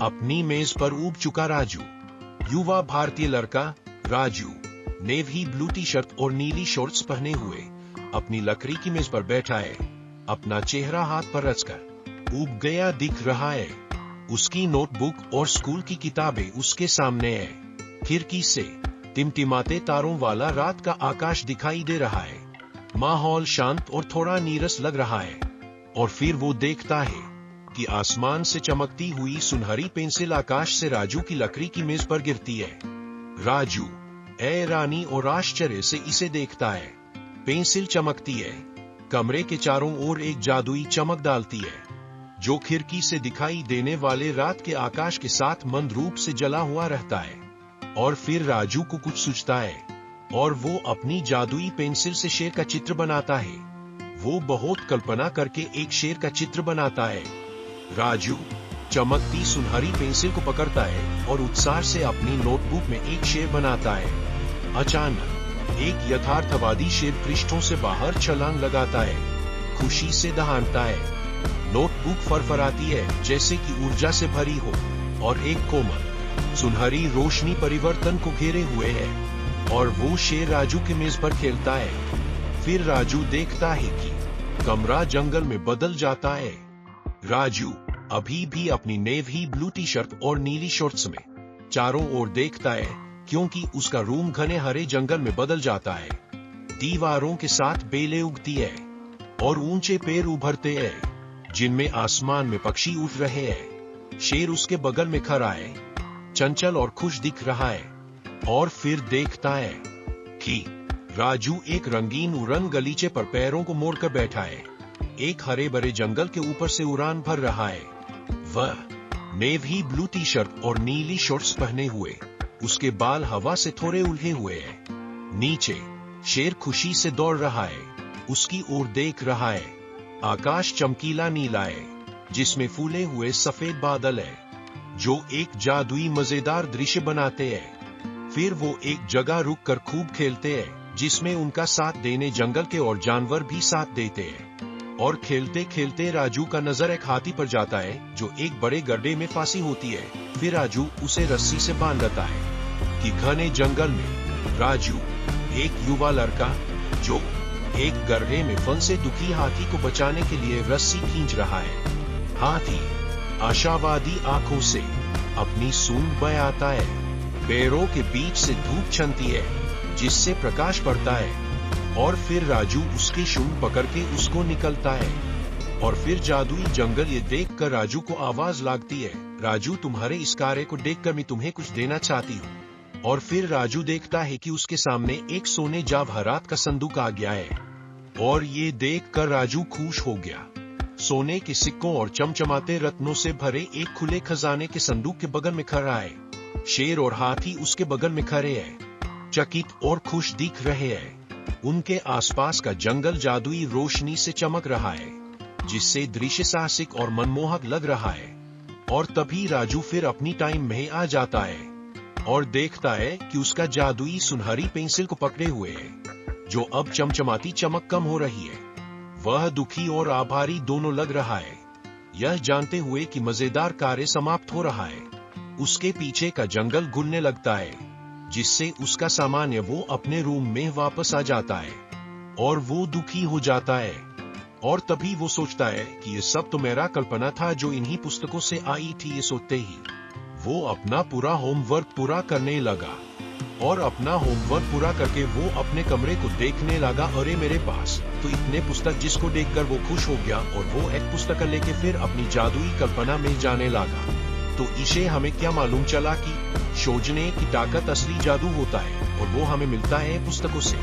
अपनी मेज पर ऊब चुका राजू। युवा भारतीय लड़का Raju navy blue T shirt और नीली शॉर्ट्स पहने हुए अपनी लकड़ी की मेज पर बैठा है। अपना चेहरा हाथ पर रचकर ऊब गया दिख रहा है। उसकी नोटबुक और स्कूल की किताबें उसके सामने है। खिड़की से टिमटिमाते तारों वाला रात का आकाश दिखाई दे रहा है। माहौल शांत और थोड़ा नीरस लग रहा है। और फिर वो देखता है कि आसमान से चमकती हुई सुनहरी पेंसिल आकाश से राजू की लकड़ी की मेज पर गिरती है। राजू हैरानी और आश्चर्य से इसे देखता है। पेंसिल चमकती है, कमरे के चारों ओर एक जादुई चमक डालती है, जो खिड़की से दिखाई देने वाले रात के आकाश के साथ मंद रूप से जला हुआ रहता है। और फिर राजू को कुछ सूझता है और वो अपनी जादुई पेंसिल से शेर का चित्र बनाता है। वो बहुत कल्पना करके एक शेर का चित्र बनाता है। राजू चमकती सुनहरी पेंसिल को पकड़ता है और उत्साह से अपनी नोटबुक में एक शेर बनाता है। अचानक एक यथार्थवादी शेर पृष्ठों से बाहर छलांग लगाता है, खुशी से दहाड़ता है। नोटबुक फरफराती है जैसे कि ऊर्जा से भरी हो और एक कोमल सुनहरी रोशनी परिवर्तन को घेरे हुए है। और वो शेर राजू की मेज पर खेलता है। फिर राजू देखता है कि कमरा जंगल में बदल जाता है। राजू अभी भी अपनी नेवी ब्लू टी शर्ट और नीली शॉर्ट्स में चारों ओर देखता है, क्योंकि उसका रूम घने हरे जंगल में बदल जाता है। दीवारों के साथ बेलें उगती है और ऊंचे पेड़ उभरते हैं जिनमें आसमान में पक्षी उड़ रहे हैं। शेर उसके बगल में खड़ा है, चंचल और खुश दिख रहा है। और फिर देखता है कि राजू एक रंगीन उड़न गलीचे पर पैरों को मोड़कर बैठा है, एक हरे भरे जंगल के ऊपर से उड़ान भर रहा है। वह नेवी ब्लू टी शर्ट और नीली शॉर्ट्स पहने हुए, उसके बाल हवा से थोड़े उलझे हुए हैं। नीचे शेर खुशी से दौड़ रहा है, उसकी ओर देख रहा है। आकाश चमकीला नीला है जिसमें फूले हुए सफेद बादल है, जो एक जादुई मजेदार दृश्य बनाते हैं। फिर वो एक जगह रुक कर खूब खेलते हैं, जिसमें उनका साथ देने जंगल के और जानवर भी साथ देते हैं। और खेलते खेलते राजू का नजर एक हाथी पर जाता है, जो एक बड़े गड्ढे में फांसी होती है। फिर राजू उसे रस्सी से बांध देता है कि घने जंगल में राजू एक युवा लड़का, जो एक गड्ढे में फंसे दुखी हाथी को बचाने के लिए रस्सी खींच रहा है। हाथी आशावादी आंखों से अपनी सूंड बयाता है। पैरों के बीच से धूप छनती है जिससे प्रकाश पड़ता है। और फिर राजू उसकी सूंड पकड़ के उसको निकलता है। और फिर जादुई जंगल ये देखकर राजू को आवाज लगती है, राजू तुम्हारे इस कार्य को देखकर मैं तुम्हें कुछ देना चाहती हूँ। और फिर राजू देखता है कि उसके सामने एक सोने जवाहरात का संदूक आ गया है। और ये देखकर राजू खुश हो गया। सोने के सिक्कों और चमचमाते रत्नों से भरे एक खुले खजाने के संदूक के बगल में खड़ा है। शेर और हाथी उसके बगल में खड़े हैं, चकित और खुश दिख रहे हैं। उनके आसपास का जंगल जादुई रोशनी से चमक रहा है, जिससे दृश्य साहसिक और मनमोहक लग रहा है। और तभी राजू फिर अपनी टाइम में आ जाता है और देखता है कि उसका जादुई सुनहरी पेंसिल को पकड़े हुए है, जो अब चमचमाती चमक कम हो रही है। वह दुखी और आभारी दोनों लग रहा है, यह जानते हुए कि मजेदार कार्य समाप्त हो रहा है। उसके पीछे का जंगल घुलने लगता है, जिससे उसका सामान्य वो अपने रूम में वापस आ जाता है। और वो दुखी हो जाता है। और तभी वो सोचता है कि ये सब तो मेरा कल्पना था जो इन्हीं पुस्तकों से आई थी। ये सोचते ही वो अपना पूरा होमवर्क पूरा करने लगा। और अपना होमवर्क पूरा करके वो अपने कमरे को देखने लगा। अरे मेरे पास तो इतने पुस्तक, जिसको देखकर वो खुश हो गया और वो एक पुस्तक लेके फिर अपनी जादुई कल्पना में जाने लगा। तो इसे हमें क्या मालूम चला कि सोचने की ताकत असली जादू होता है, और वो हमें मिलता है पुस्तकों से।